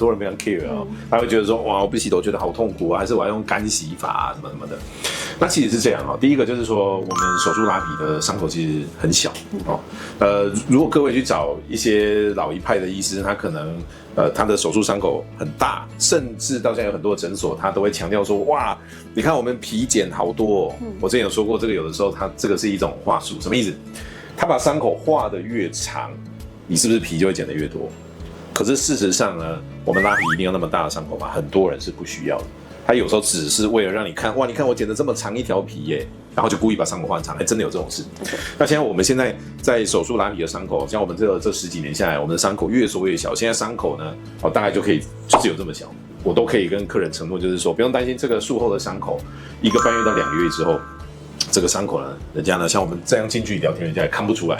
多人非常 care 哦，他會覺得說，哇，我不洗頭覺得好痛苦啊，還是我要用乾洗法啊，什麼什麼的。那其實是這樣哦，第一個就是說，我們手術拉皮的傷口其實很小哦。如果各位去找一些老一派的醫師，他可能他的手術傷口很大，甚至到現在有很多診所，他都會強調說，哇，你看我們皮剪好多哦。我之前有說過，這個有的時候它這個是一種話術，什麼意思？他把傷口畫得越長，你是不是皮就會剪得越多？可是事實上呢，我們拉皮一定要那麼大的傷口嗎？很多人是不需要的。他有時候只是為了讓你看，哇，你看我剪得這麼長一條皮耶，然後就故意把傷口畫長，真的有這種事。那現在我們現在在手術拉皮的傷口，像我們這十幾年下來，我們的傷口越縮越小。現在傷口呢，大概就可以就是有這麼小，我都可以跟客人承諾，就是說不用擔心這個術後的傷口，1個半月到2個月之後，這個傷口呢，人家呢像我們這樣近距離聊天，人家也看不出來。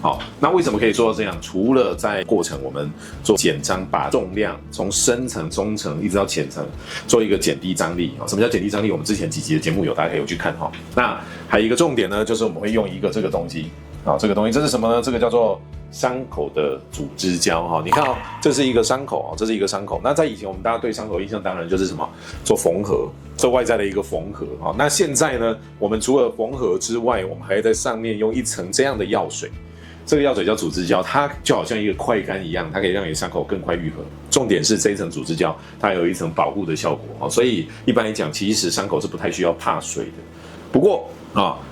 好，那為什麼可以做到這樣？除了在過程我們做減張，把重量從深層、中層一直到淺層做一個減低張力。什麼叫減低張力？我們之前幾集的節目有，大家可以有去看哈。那還有一個重點呢，就是我們會用一個這個東西啊，這個東西這是什麼呢？這個叫做傷口的組織膠哈。你看哦，這是一個傷口哦，這是一個傷口。那在以前我們大家對傷口印象當然就是什麼？做縫合，做外在的一個縫合啊。那現在呢，我們除了縫合之外，我們還在上面用一層這樣的藥水。這個藥水叫組織膠，它就好像一個快乾一樣，它可以讓你的傷口更快愈合。重點是這一層組織膠，它有一層保護的效果，所以一般來講，其實傷口是不太需要怕水的。不過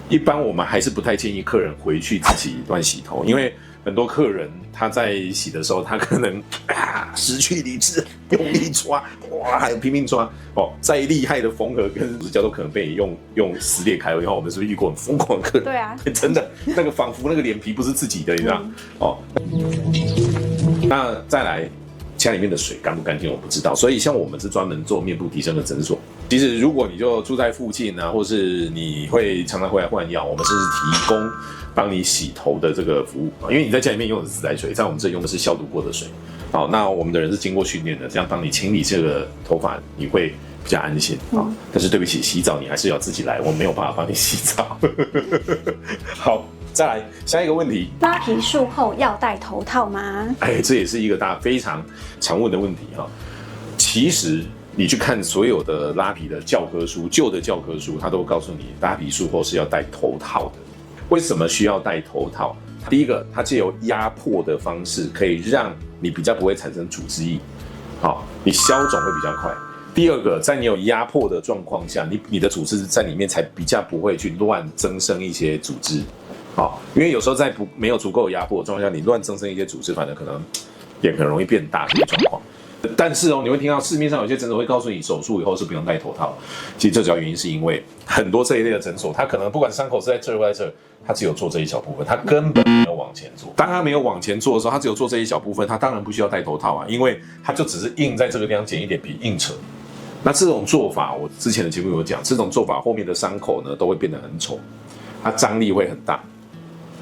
一般我們還是不太建議客人回去自己亂洗頭，因為很多客人他在洗的時候，他可能失去理智，用力抓，哇，還有拼命抓再厲害的缝合跟組織膠都可能被你用撕裂開。然後我們是不是遇過很瘋狂的客人？对啊，真的那個仿佛那個臉皮不是自己的，你知道？那再來，家裡面的水乾不乾淨我不知道，所以像我們是專門做面部提升的診所。其實如果你就住在附近啊，或是你会常常回来換藥，我們是提供幫你洗头的这個服務，因為你在家裡面用的是自來水，在我們這用的是消毒過的水。好，那我們的人是經過訓練的，這樣幫你清理這個頭髮，你會比較安心啊。但是對不起，洗澡你還是要自己來，我沒有辦法幫你洗澡。好，再來下一個問題：拉皮術後要戴頭套嗎？這也是一個大家非常常問的問題哈。其實你去看所有的拉皮的教科書，舊的教科書，它都告訴你拉皮術後是要戴頭套的。為什麼需要戴頭套？第一個，它藉由壓迫的方式，可以讓你比較不會產生組織液，你消腫會比較快。第二個，在你有壓迫的狀況下，你的組織在裡面才比較不會去亂增生一些組織，因為有時候在沒有足夠壓迫的狀況下，你亂增生一些組織，反正可能也很容易變大的一個狀況。但是你會聽到市面上有些診所會告訴你，手術以後是不用戴頭套。其實最主要原因是因為很多這一類的診所，它可能不管傷口是在這兒或在這兒，它只有做這一小部分，它根本沒有往前做。當它沒有往前做的時候，它只有做這一小部分，它當然不需要戴頭套啊，因為它就只是硬在這個地方剪一點皮硬扯。那這種做法，我之前的節目有講，這種做法後面的傷口呢都會變得很醜，它張力會很大。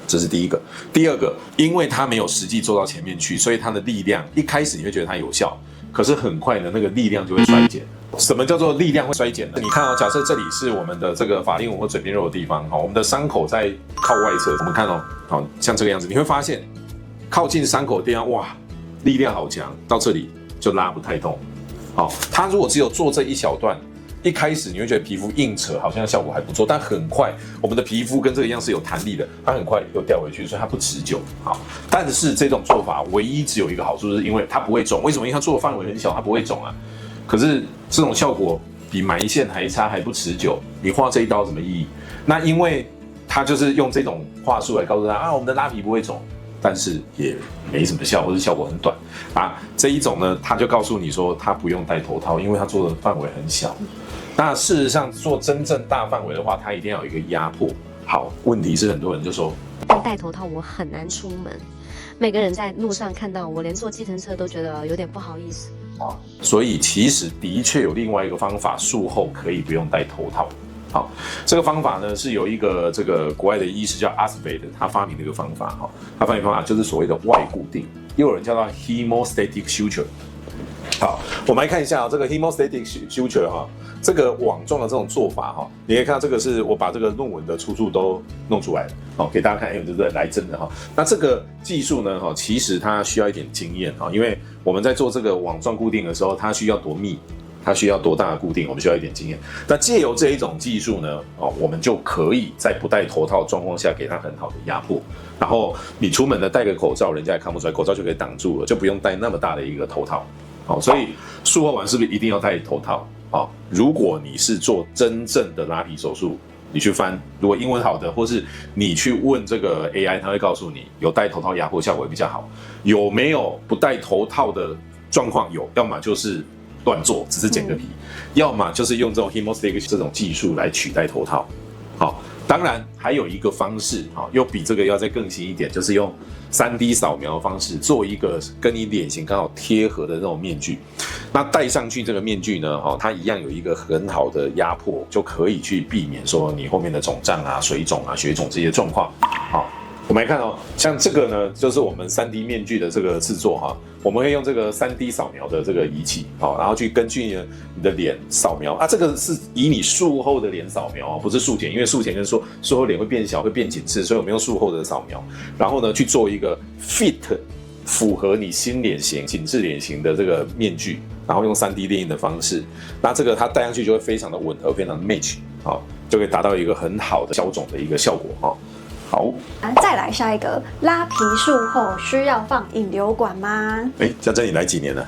這是第一個。第二個，因為它沒有實際做到前面去，所以它的力量一開始你會覺得它有效，可是很快呢，那個力量就會衰減。什麼叫做力量會衰減呢？你看假設這裡是我們的這個法令紋或嘴邊肉的地方，我們的傷口在靠外側，我們看像這個樣子，你會發現靠近傷口的地方，哇，力量好強，到這裡就拉不太動。它如果只有做這一小段，一開始你會覺得皮膚硬扯好像效果還不錯，但很快我們的皮膚跟這個樣是有彈力的，它很快又掉回去，所以它不持久。但是這種做法唯一只有一個好處，就是因為它不會腫。為什麼？因為它做的範圍很小，它不會腫啊。可是這種效果比埋線還差，還不持久。你劃這一刀有什麼意義？那因為它就是用這種話術來告訴他我們的拉皮不會腫，但是也沒什麼效，或者效果很短這一種呢，他就告訴你說他不用戴頭套，因為他做的範圍很小。那事實上做真正大範圍的話，它一定要有一個壓迫。好，問題是很多人就說戴頭套我很難出門，每個人在路上看到我，連坐計程車都覺得有點不好意思。所以其實的確有另外一個方法，術後可以不用戴頭套。好，這個方法呢是有一個這個國外的醫師叫 Asved 他發明的一個方法。他發明方法就是所謂的外固定，又有人叫它 hemostatic suture。好，我們來看一下這個 hemostatic suture 哈，這個網狀的這種做法哈，你可以看到這個是我把這個論文的出處都弄出來了，好，給大家看，哎，這是來真的哈。那這個技術呢，哈，其實它需要一點經驗哈，因為我們在做這個網狀固定的時候，它需要多密，它需要多大的固定，我們需要一點經驗。那借由這一種技術呢，哦，我們就可以在不戴頭套的狀況下給它很好的壓迫，然後你出门呢戴個口罩，人家也看不出來，口罩就可以擋住了，就不用戴那麼大的一個頭套。好，所以術後完是不是一定要戴頭套？好，如果你是做真正的拉皮手術，你去翻，如果英文好的，或是你去問這個 AI， 它會告訴你有戴頭套壓迫效果比較好，有沒有不戴頭套的狀況？有，要麼就是亂做，只是剪個皮，要麼就是用這種 hemostatic 這種技術來取代頭套。好，當然還有一個方式，又比這個要再更新一點，就是用3D 掃描的方式做一個跟你臉型剛好貼合的那種面具。那戴上去這個面具呢，它一樣有一個很好的壓迫，就可以去避免說你後面的腫脹啊、水腫啊、血腫這些狀況。好，我們來看哦，像這個呢，就是我們3D 面具的這個制作哈，我們會用這個3D 掃描的這個儀器，好，然後去根據你的臉掃描啊，這個是以你術後的臉掃描，不是術前，因為術前跟術後臉會變小、會變緊緻，所以我們用術後的掃描，然後呢去做一個 fit 符合你新臉型、緊緻臉型的這個面具，然後用3D 列印的方式，那這個它戴上去就會非常的吻合，非常的 match， 好，就可以達到一個很好的消腫的一個效果哈。好，再來下一個，拉皮術後需要放引流管嗎？家珍，你來幾年了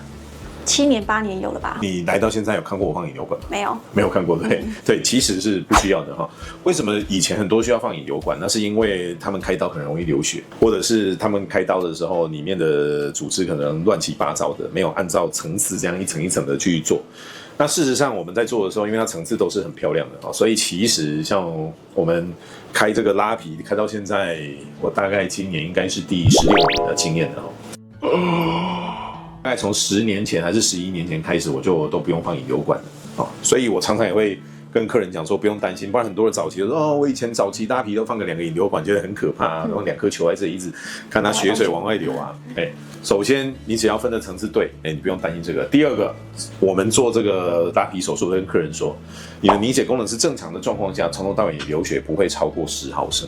？7年8年有了吧？你來到現在有看過我放引流管吗？沒有，没有看過，对、对，其實是不需要的哈。為什麼以前很多需要放引流管？那是因為他們開刀很容易流血，或者是他們開刀的時候裡面的組織可能亂七八糟的，沒有按照層次這樣一層一層的去做。那事實上我們在做的時候，因為它層次都是很漂亮的，所以其實像我們開這個拉皮開到現在，我大概今年應該是第16年的經驗了。大概從10年前還是11年前開始，我就都不用放引流管了，所以我常常也會跟客人講說不用擔心，不然很多人早期就說哦，我以前早期拉皮都放個2個引流管，覺得很可怕啊，然後2顆球在這裡一直看它血水往外流啊。首先你只要分的層次對，你不用擔心這個。第二個，我們做這個拉皮手術跟客人說，你的凝血功能是正常的狀況下，從頭到尾流血不會超過10毫升。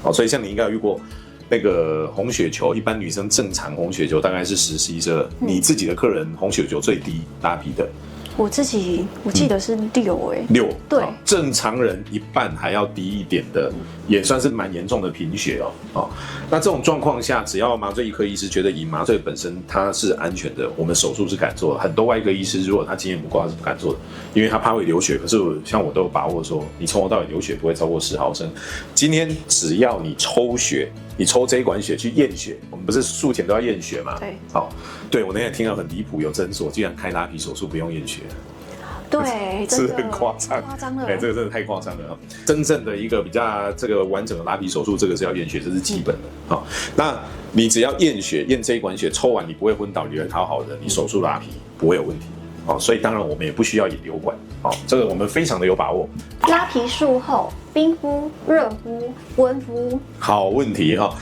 好，所以像你應該有遇過那個紅血球，一般女生正常紅血球大概是10、11、12，你自己的客人紅血球最低拉皮的。我記得是66，对，正常人一半還要低一點的，也算是蠻嚴重的貧血哦。那這種狀況下，只要麻醉醫科醫師覺得以麻醉本身它是安全的，我們手術是敢做的。很多外科醫師如果他經驗不夠，他是不敢做的，因為他怕會流血。可是像我都有把握說，你從頭到尾流血不會超過10毫升。今天只要你抽血，你抽這一管血去驗血，我們不是術前都要驗血嗎？對，好，對我那天聽到很離譜，有診所居然開拉皮手術不用驗血。對，是很誇張，誇張了。这個真的太誇張了。真正的一個比較這個完整的拉皮手術，這個是要驗血，這是基本的。好，那你只要驗血，驗這一管血抽完，你不會昏倒，你會好好的，你手術拉皮不會有問題。好，所以當然我們也不需要引流管。好，這個我們非常的有把握。拉皮術後，冰敷、熱敷、溫敷？好問題哈。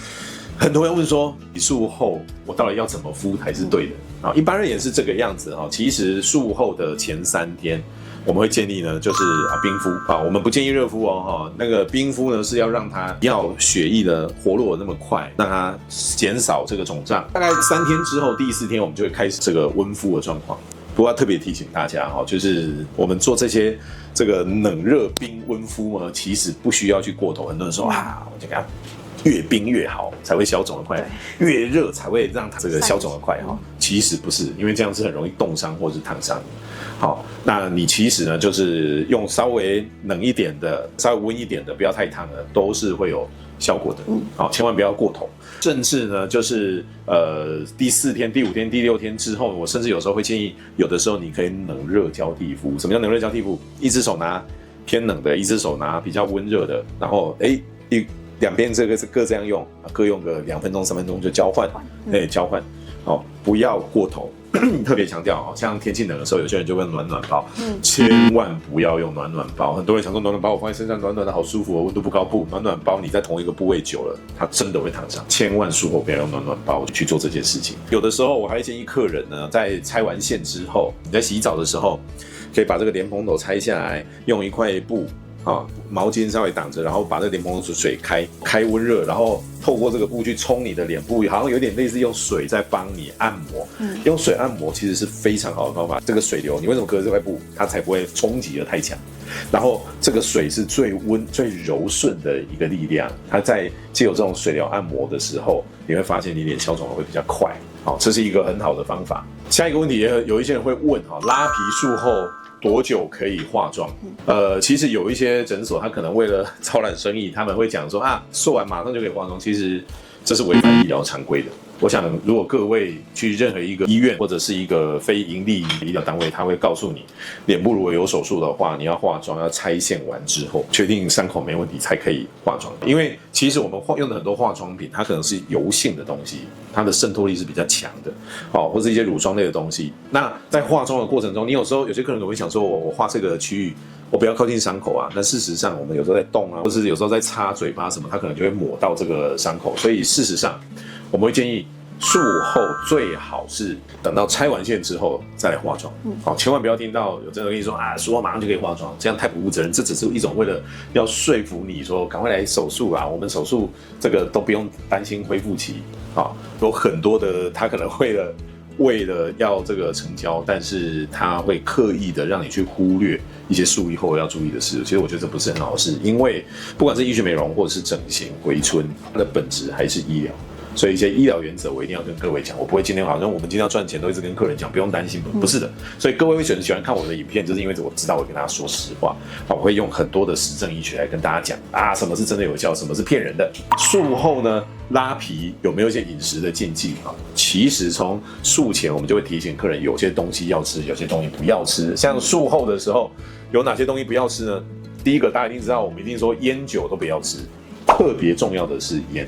很多人問說，術後我到底要怎麼敷才是對的？一般人也是這個樣子哈。其實術後的前3天，我們會建議呢，就是冰敷啊，我們不建議熱敷哦哈。那個冰敷呢，是要讓它要血液的活絡那麼快，讓它減少這個腫脹。大概3天之後，第4天我們就會開始這個溫敷的狀況。不過要特別提醒大家哈，就是我們做這些這個冷熱冰溫敷呢，其實不需要去過頭。很多人說啊，我就給它越冰越好，才會消腫的快，越熱才會讓它這個消腫的快哈。其實不是，因為這樣是很容易凍傷或是燙傷。好，那你其實呢，就是用稍微冷一點的、稍微溫一點的，不要太燙的，都是會有效果的。好，千萬不要過頭。甚至呢，就是第4天、第5天、第6天之後，我甚至有時候會建議，有的時候你可以冷熱交替敷。什麼叫冷熱交替敷？一只手拿偏冷的，一只手拿比較溫熱的，然後兩邊這個是各這樣用，各用個2分鐘、3分鐘就交換，交換，不要過頭，特別強調，像天氣冷的時候，有些人就會用暖暖包，千萬不要用暖暖包。很多人想說暖暖包我放在身上暖暖的好舒服，溫度不高，不，暖暖包你在同一個部位久了，它真的會燙傷。千萬術後不要用暖暖包去做這件事情。有的時候我還建議客人呢，在拆完線之後，你在洗澡的時候，可以把這個蓮蓬頭拆下來，用一塊布。毛巾稍微擋着，然後把這個蓮蓬頭水開溫熱，然後透過這個布去沖你的臉部，好像有點類似用水在幫你按摩。用水按摩其實是非常好的方法。這個水流，你為什麼隔着這塊布，它才不會衝擊得太強？然後這個水是最柔順的一個力量，它在藉由這種水療按摩的時候，你會發現你臉消腫的會比較快。好，這是一個很好的方法。下一個問題也有一些人會問，拉皮術後多久可以化妝？其實有一些診所，他可能為了招攬生意，他們會講說做完馬上就可以化妝，其實這是違反醫療常規的。我想，如果各位去任何一個醫院或者是一個非營利醫療單位，他會告訴你，臉部如果有手術的話，你要化妝，要拆線完之後，確定傷口沒問題才可以化妝。因為其實我們用的很多化妝品，它可能是油性的東西，它的滲透力是比較強的，或是一些乳霜類的東西。那在化妝的過程中，你有時候有些客人可能會想說，我畫這個區域，我不要靠近傷口啊。但事實上，我們有時候在動啊，或是有時候在擦嘴巴什麼，它可能就會抹到這個傷口。所以事實上，我們會建議術後最好是等到拆完線之後再來化妝。千萬不要聽到有真的跟你說術後馬上就可以化妝，這樣太不負責任。這只是一種為了要說服你說趕快來手術啊，我們手術這個都不用擔心恢復期。有很多的他可能為了要這個成交，但是他會刻意的讓你去忽略一些術後要注意的事。其實我覺得這不是很好的事，因為不管是醫學美容或者是整形回春，它的本質還是醫療。所以一些醫療原則我一定要跟各位講，我不會今天好像我們今天要賺錢都一直跟客人講不用擔心，不是的。所以各位會喜歡看我的影片，就是因為我知道我跟大家說實話，我會用很多的實證醫學來跟大家講什麼是真的有效，什麼是騙人的。術後呢，拉皮有沒有一些飲食的禁忌？其實從術前我們就會提醒客人，有些東西要吃，有些東西不要吃。像術後的時候，有哪些東西不要吃呢？第一個大家一定知道，我們一定說菸酒都不要吃，特別重要的是菸。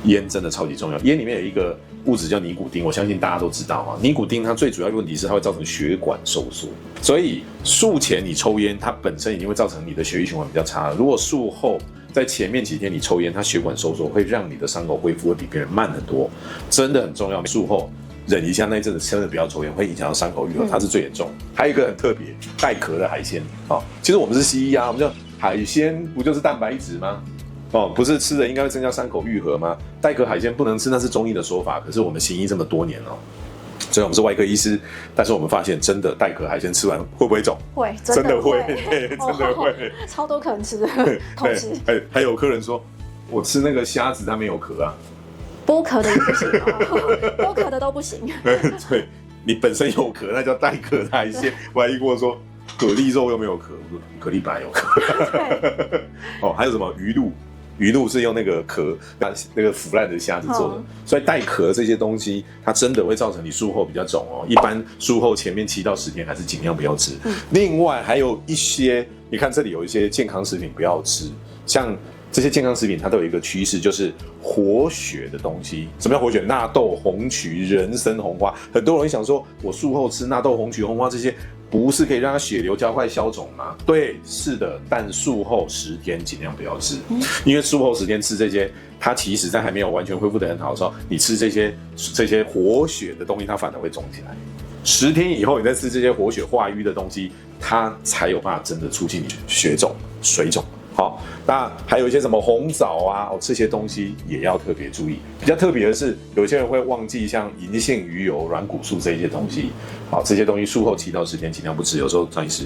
菸真的超級重要，菸裡面有一個物質叫尼古丁，我相信大家都知道尼古丁它最主要的問題是它會造成血管收縮，所以術前你抽菸，它本身已經會造成你的血液循環比較差了。如果術後在前面幾天你抽菸，它血管收縮會讓你的傷口恢復會比別人慢很多，真的很重要。術後忍一下那一陣子，真的不要抽菸，會影響到傷口愈合，它是最嚴重。還有一個很特別，帶殼的海鮮其實我們是西醫我們叫海鮮，不就是蛋白質嗎？不是吃的應該會增加傷口愈合嗎？帶殼海鮮不能吃，那是中醫的說法。可是我們行醫這麼多年雖然我们是外科醫師，但是我們發現真的帶殼海鮮吃完會不會腫？會，真的會，真的會，超多客人吃的，同時還有客人說，我吃那個蝦子它沒有殼啊，剝殼的也不行剝殼的都不行。對，你本身有殼，那叫帶殼的海鮮。我還遇過說蛤蜊肉又沒有殼，我說蛤蜊本來有殼。還有什麼魚露？魚露是用那個殼，那個腐爛的蝦子做的，所以帶殼這些東西，它真的會造成你術後比較腫一般術後前面7到10天還是盡量不要吃。另外還有一些，你看這裡有一些健康食品不要吃，像這些健康食品它都有一個趨勢，就是活血的東西。什麼叫活血？納豆、紅曲、人參、紅花。很多人想說，我術後吃納豆、紅曲、紅花這些，不是可以讓它血流加快消腫嗎？對，是的，但術後10天盡量不要吃，因為術後10天吃這些，它其實在還沒有完全恢復得很好的時候，你吃這些活血的東西，它反而會腫起來。10天以後，你再吃這些活血化瘀的東西，它才有辦法真的促進你血腫、水腫。那還有一些什麼紅棗這些東西也要特別注意。比較特別的是，有些人會忘記像銀杏、魚油、軟骨素這些東西。這些東西術後7到10天盡量不吃。有時候張醫師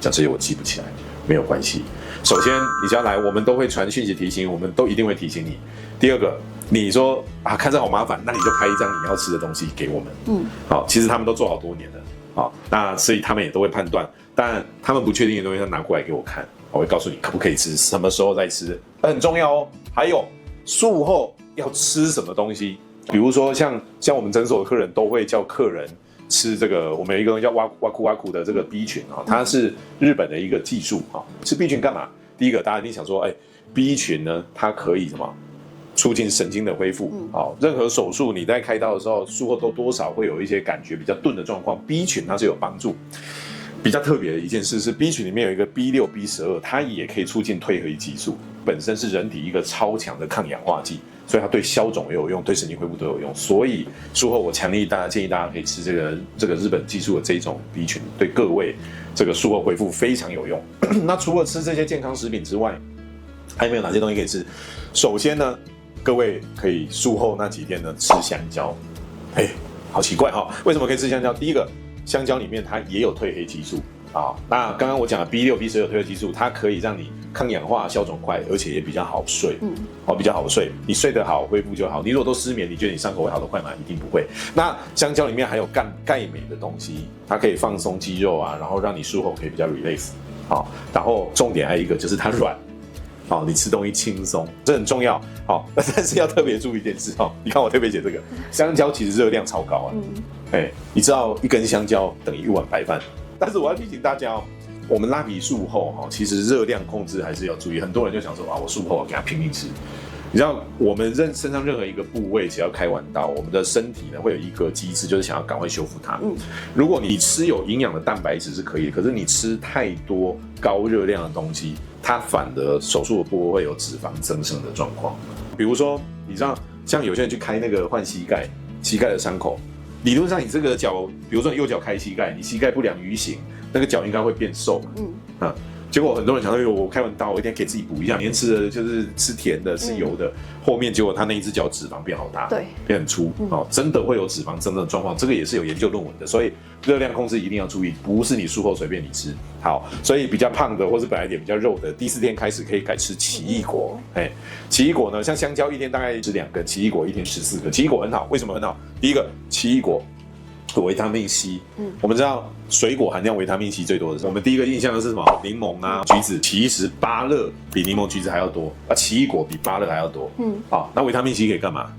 講這些我記不起來，沒有關係。首先你只要來，我們都會傳訊息提醒，我們都一定會提醒你。第二個，你說看這好麻煩，那你就拍一張你要吃的東西給我們。其實他們都做好多年了。那所以他們也都會判斷，但他們不確定的東西，他拿過來給我看。我會告訴你可不可以吃，什麼時候再吃，很重要還有術後要吃什麼東西，比如說像我們診所的客人都會叫客人吃這個，我們有一個東西叫哇酷哇酷的這個 B 群它是日本的一個技術吃 B 群幹嘛？第一個大家一定想說，B 群呢它可以什麼促進神經的恢復。好，任何手術你在開刀的時候，術後都多少會有一些感覺比較鈍的狀況 ，B 群它是有幫助。比較特別的一件事是 B 群裡面有一個 B6、B12，它也可以促進褪黑激素，本身是人體一個超強的抗氧化劑，所以它對消腫也有用，對神經恢復都有用。所以術後我強烈建議大家可以吃這個日本技術的這一種 B 群，對各位這個術後恢復非常有用。那除了吃這些健康食品之外，還有沒有哪些東西可以吃？首先呢，各位可以術後那幾天呢吃香蕉。好奇怪哈，為什麼可以吃香蕉？第一個，香蕉裡面它也有褪黑激素啊。那剛剛我講的 B6、B12有褪黑激素，它可以讓你抗氧化、消腫快，而且也比較好睡。比較好睡，你睡得好，恢復就好。你如果都失眠，你覺得你傷口會好得快嗎？一定不會。那香蕉裡面含有钙鎂的東西，它可以放鬆肌肉啊，然後讓你術後可以比較 relax。好，然後重點還有一個就是它軟。好，你吃東西輕鬆，這很重要。好，但是要特別注意一件事哦。你看我特別寫這個，香蕉其實熱量超高啊。你知道一根香蕉等於1碗白飯，但是我要提醒大家哦，我們拉皮術後哈，其實熱量控制還是要注意。很多人就想說啊，我術后我給他拼命吃。你知道我們身上任何一個部位，只要開完刀，我們的身體呢會有一個機制，就是想要趕快修復它。如果你吃有營養的蛋白質是可以的，可是你吃太多高熱量的東西，它反而手術的部位会有脂肪增生的狀況。比如說，你知道像有些人去開那個換膝蓋的傷口，理論上你這個腳，比如說你右腳開膝蓋，你膝蓋不良於行，那個腳應該會變瘦。結果很多人想說，我開完刀，我一定要給自己補一下。連吃的就是吃甜的、吃油的，後面結果他那一只腳脂肪变好大，对，變很粗，真的會有脂肪增生的狀況。這個也是有研究論文的，所以熱量控制一定要注意，不是你術後隨便你吃。好，所以比較胖的或是本來臉比較肉的，第4天開始可以改吃奇異果。奇異果呢，像香蕉一天大概吃2根，奇異果一天14個。奇異果很好，為什麼很好？第一個，奇異果維他命 C，我們知道水果含量維他命 C 最多的是，我們第一個印象的是什麼？檸檬啊、橘子。其實芭樂比檸檬、橘子還要多，奇異果比芭樂還要多。好，那維他命 C 可以幹嘛？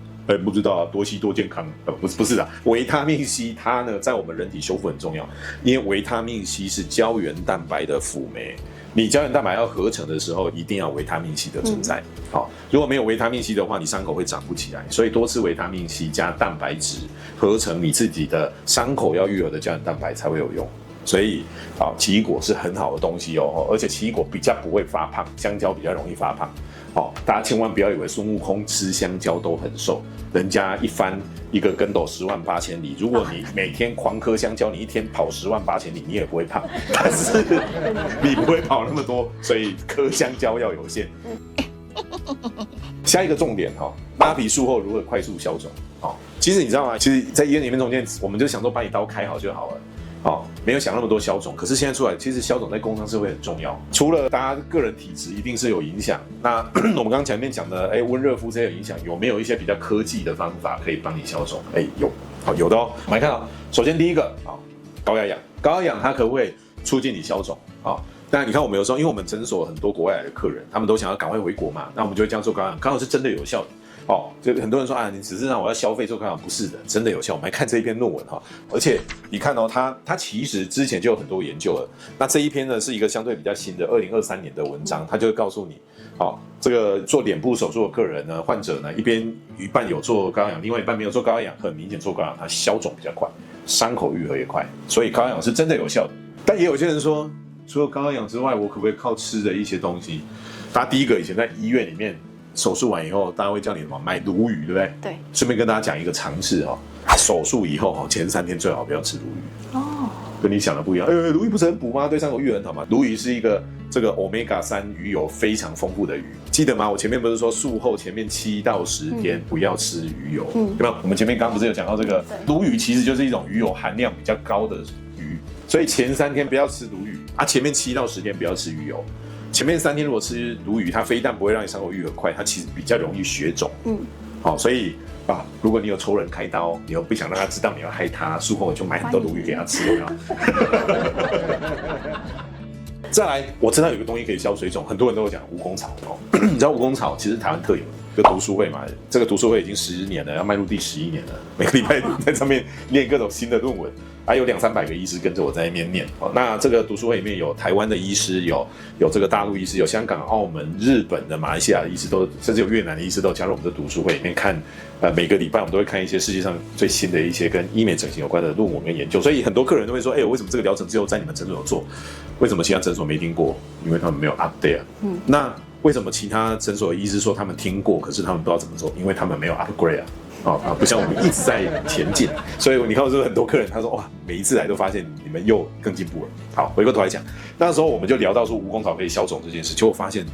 不知道啊，多吸多健康。不是的，維他命 C 它呢，在我們人體修復很重要，因為維他命 C 是膠原蛋白的輔酶。你膠原蛋白要合成的時候，一定要維他命 C 的存在。好，如果沒有維他命 C 的話，你傷口會長不起來。所以多吃維他命 C 加蛋白質，合成你自己的傷口要愈合的膠原蛋白才会有用。所以奇異果是很好的東西哦，而且奇異果比较不会發胖，香蕉比較容易發胖。大家千萬不要以為孫悟空吃香蕉都很瘦，人家一翻一個跟斗108000里。如果你每天狂嗑香蕉，你一天跑108000里，你也不會胖，但是你不會跑那麼多，所以嗑香蕉要有限。下一個重點拉皮術後如何快速消腫？其實你知道嗎？其實，在醫院裡面中間，我們就想說把你刀開好就好了。沒有想那麼多消腫，可是現在出來，其實消腫在工傷社會很重要。除了大家個人體質一定是有影響，那我們剛剛前面講的，溫熱敷這些有影響，有沒有一些比較科技的方法可以幫你消腫？有的哦。我們來看首先第一個高壓氧，高壓氧它可不可以促進你消腫？當然你看我們有時候，因為我們診所很多国外來的客人，他們都想要趕快回國嘛，那我們就会這樣做高压氧，刚好是真的有效的。就很多人說你只是讓我要消費做高氧，不是的，真的有效。我們來看这一篇論文而且你看它其實之前就有很多研究了。那這一篇呢是一個相對比較新的2023年的文章，它就會告訴你，這個做臉部手術的客人呢，患者呢一半有做高氧，另外一半沒有做高氧，很明顯做高氧它消腫比較快，傷口愈合也快，所以高氧是真的有效的。但也有些人說，除了高氧之外，我可不可以靠吃的一些東西？大家第一個以前在醫院裡面。手術完以後，大家會叫你什麼買鱸魚，對不對？對。順便跟大家講一個常識手術以後前3天最好不要吃鱸魚。跟你想的不一樣。鱸魚不是很補嗎？對傷口愈合很好嗎？鱸魚是一個這個 Omega-3 魚油非常豐富的魚，記得嗎？我前面不是說術後前面7到10天不要吃魚油，對吧？我們前面剛剛不是有講到這個鱸魚其實就是一種魚油含量比較高的魚，所以前3天不要吃鱸魚前面7到10天不要吃魚油。前面3天如果吃鱸魚，它非但不會讓你傷口愈合快，它其實比較容易血腫。所以如果你有仇人開刀，你又不想讓他知道你要害他，術後就買很多鱸魚給他吃，有沒有？再來，我知道有個東西可以消水腫，很多人都有講蜈蚣草。你知道蜈蚣草其實台灣特有的。個讀書會嘛，這個讀書會已經10年了，要邁入第11年了。每個禮拜在上面念各種新的論文，還有200-300個醫師跟着我在那邊念。那這個讀書會裡面有台灣的醫師，有這個大陸醫師，有香港、澳門、日本的、馬來西亞的醫師，甚至有越南的醫師都加入我們的讀書會裡面看。每個禮拜我們都會看一些世界上最新的一些跟醫美整形有關的論文跟研究。所以很多客人都會說：“為什麼這個療程只有在你們診所有做？為什麼其他診所沒聽過？因為他們沒有 update。”那為什麼其他診所的醫師說他們聽過，可是他們不知道怎麼做？因為他們沒有 upgrade 不像我們一直在前進。所以你看，是不是很多客人他說：“哇，每一次來都發現你們又更進步了。”好，回過頭來講，那時候我們就聊到說蜈蚣草可以消腫這件事，結果發現，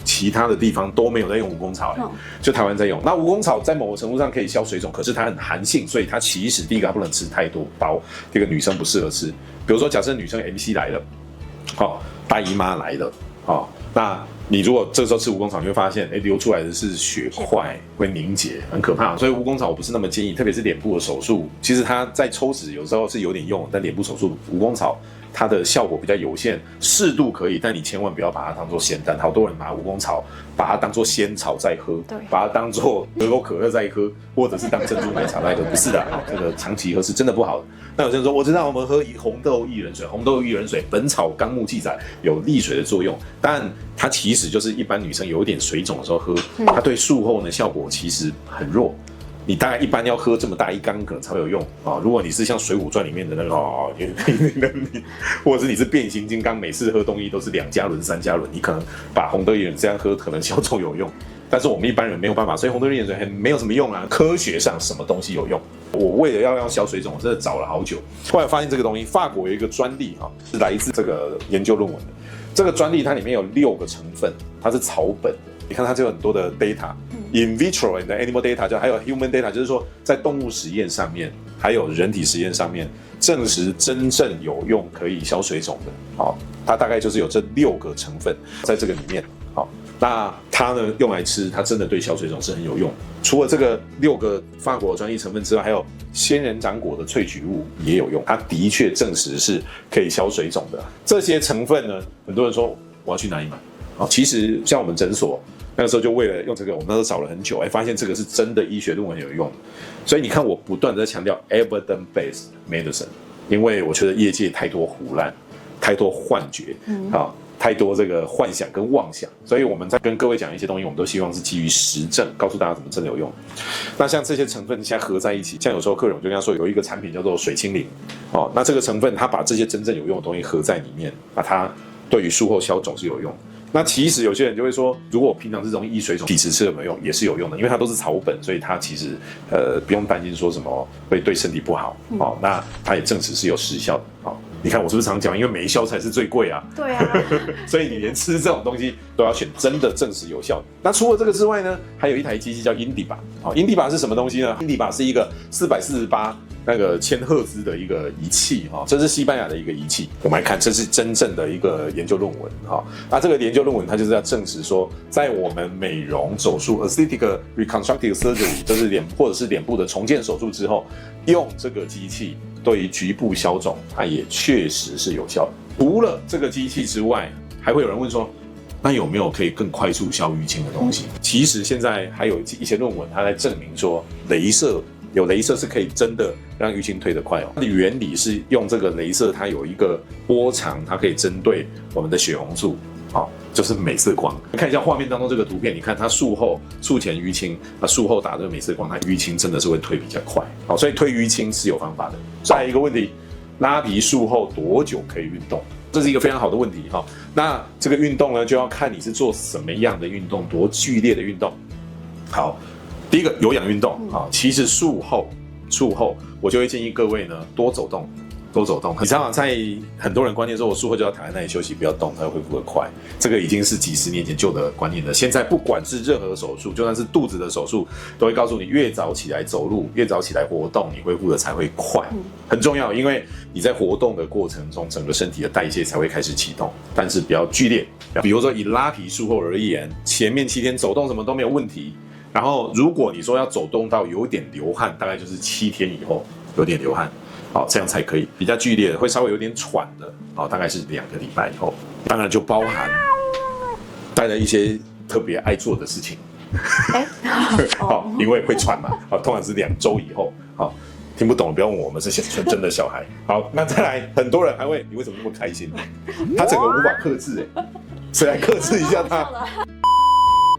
其他的地方都沒有在用蜈蚣草，就台灣在用。那蜈蚣草在某個程度上可以消水腫，可是它很寒性，所以它其實第一個它不能吃太多包，第二個女生不適合吃。比如說，假設女生 MC 來了，大姨媽來了，那你如果這個時候吃蜈蚣草，你會發現，流出來的是血塊，會凝結，很可怕。所以蜈蚣草我不是那麼建議，特別是臉部的手術，其實它在抽脂有時候是有點用，但臉部手術蜈蚣草它的效果比較有限，適度可以，但你千萬不要把它當做仙丹。好多人把蜈蚣草把它当做仙草在喝，把它当做可口可樂在喝，或者是当珍珠奶茶在喝，不是的，這個長期喝是真的不好的。那有些人说，我知道我們喝紅豆薏仁水，红豆薏仁水《本草綱目》記載有利水的作用，但它其實就是一般女生有一點水腫的時候喝，它對術後呢效果其實很弱。你大概一般要喝這麼大一缸可能才會有用啊！如果你是像《水滸傳》裡面的那個或者是你是變形金剛，每次喝東西都是2加侖、3加侖，你可能把紅豆薏仁這樣喝，可能消腫有用。但是我們一般人沒有辦法，所以紅豆薏仁水沒有什麼用啊。科學上什麼東西有用？我為了要讓消水腫，我真的找了好久。後來發現這個東西，法國有一個專利是來自這個研究論文的。這個專利它裡面有6個成分，它是草本的。你看它就有很多的 data。In vitro and animal data， 還有 human data， 就是說在動物實驗上面，還有人體實驗上面，證實真正有用可以消水腫的，它大概就是有這6個成分在這個裡面，那它呢用來吃，它真的對消水腫是很有用。除了這個6個法國專利成分之外，還有仙人掌果的萃取物也有用，它的確證實是可以消水腫的。這些成分呢，很多人說我要去哪裡買？其實像我們診所。那個時候就為了用這個，我們那時候找了很久，發現這個是真的醫學論文有用的。所以你看，我不斷在強調 evidence-based medicine， 因為我覺得業界太多唬爛，太多幻覺，太多這個幻想跟妄想。所以我們在跟各位講一些東西，我們都希望是基於實證，告訴大家怎麼真的有用。那像這些成分現在合在一起，像有時候客人我就跟他說，有一個產品叫做水清靈，那這個成分它把這些真正有用的東西合在裡面，把它對於術後消腫是有用。那其實有些人就會說，如果我平常是容易水腫，體質吃有沒有用？也是有用的，因為它都是草本，所以它其實不用擔心說什麼會對身體不好。那它也證實是有實效的。你看我是不是常講，因為沒效才是最貴啊。對啊。所以你連吃這種東西都要選真的證實有效的。那除了這個之外呢，還有一台機器叫 Indiba。Indiba 是什麼東西呢？ Indiba 是一個448那個千赫茲的一個儀器，這是西班牙的一個儀器。我們來看，這是真正的一個研究論文。那這個研究論文它就是要證實說，在我們美容手術 aesthetic reconstructive surgery， 就是或者是臉部的重建手術之後，用這個機器對於局部消腫，它也確實是有效的。除了這個機器之外，還會有人問說，那有沒有可以更快速消淤青的東西？其實現在還有一些論文，它在證明說，雷射是可以真的讓淤青退得快。它的原理是用這個雷射，它有一個波長，它可以針對我們的血紅素，就是鎂色光。看一下畫面當中這個圖片，你看它術前淤青，術後打這個鎂色光，它淤青真的是會退比較快。所以退淤青是有方法的。再來一個問題，拉皮術後多久可以運動？這是一個非常好的問題。那這個運動呢，就要看你是做什麼樣的運動，多劇烈的運動。好。第一個有氧運動其實術後我就會建議各位呢多走動。你常常在很多人觀念說，我術後就要躺在那裡休息，不要動，它會恢復得快。這個已經是幾十年前舊的觀念了。現在不管是任何手術，就算是肚子的手術，都會告訴你越早起來走路，越早起來活動，你恢復的才會快。很重要，因為你在活動的過程中，整個身體的代謝才會開始啟動，但是比較劇烈。比如說以拉皮術後而言，前面7天走動什麼都沒有問題。然後，如果你說要走動到有點流汗，大概就是7天以後有點流汗，這樣才可以。比較劇烈的，會稍微有點喘的，大概是2個禮拜以後。當然就包含帶了一些特別愛做的事情，好，因為會喘嘛，好，通常是2周以後，好，聽不懂不要問我們，是純真的小孩。好，那再來，很多人還會，你為什麼那麼開心？他整個無法克制，誰來克制一下他？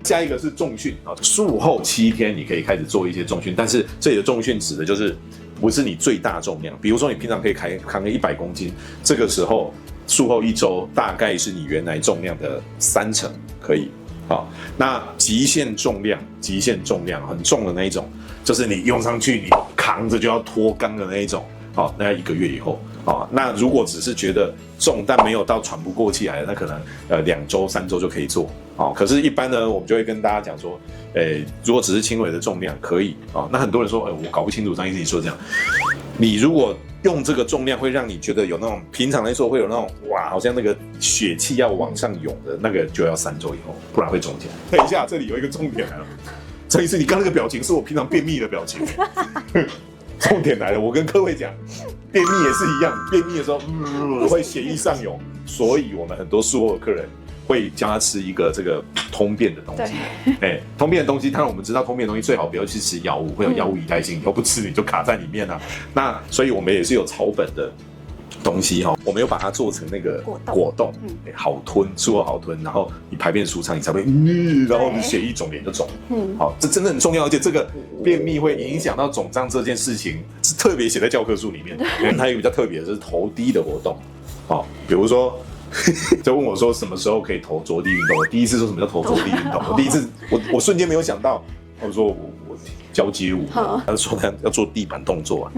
下一個是重訓啊，術後7天你可以開始做一些重訓，但是這裡的重訓指的就是不是你最大重量，比如說你平常可以扛個100公斤，這個時候術後1周大概是你原來重量的3成可以。好，那極限重量很重的那一種，就是你用上去你扛着就要脫肛的那一種。好，那要1個月以後。好，那如果只是覺得重但没有到喘不過氣來，那可能2周3周就可以做。好，可是一般呢，我們就会跟大家講說，如果只是輕微的重量可以。好，那很多人說，我搞不清楚張醫師你說這樣，你如果用這個重量會讓你覺得有那種平常來說會有那種哇，好像那個血氣要往上湧的那個，就要3周以後，不然會腫起來。等一下，這裡有一個重點來了，張醫師，你剛那個表情是我平常便秘的表情。重點來了，我跟各位講，便秘也是一樣，便秘的時候，會血液上湧，所以我們很多術後的客人會教他吃一個這個通便的東西。通便的東西，當然我們知道通便的東西最好不要去吃藥物，會有藥物依賴性，以後不吃你就卡在裡面了。那所以我們也是有草本的東西哈，我们有把它做成那個果凍，好吞，術後好吞，然後你排便舒暢，你才會，然後你血液腫臉就腫，好，這真的很重要，而且這個便秘會影響到腫脹這件事情是特別寫在教科書裡面。它有一個比較特別的是頭低的活動，好，比如說就問我說什麼時候可以投着地運動，我第一次說什麼叫投着地運動，我第一次我瞬間沒有想到，我說我交街舞，他說他要做地板動作啊，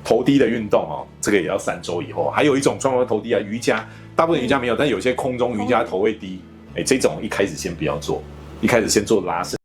頭低的運動哦，這個也要3周以後。還有一種雙方頭低啊，瑜伽，大部分瑜伽沒有，但有些空中瑜伽頭會低，這種一開始先不要做，一開始先做拉伸。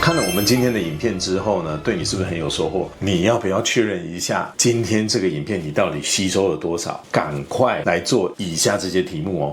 看了我们今天的影片之後呢，對你是不是很有收穫？你要不要確認一下今天這個影片你到底吸收了多少？趕快來做以下這些題目哦。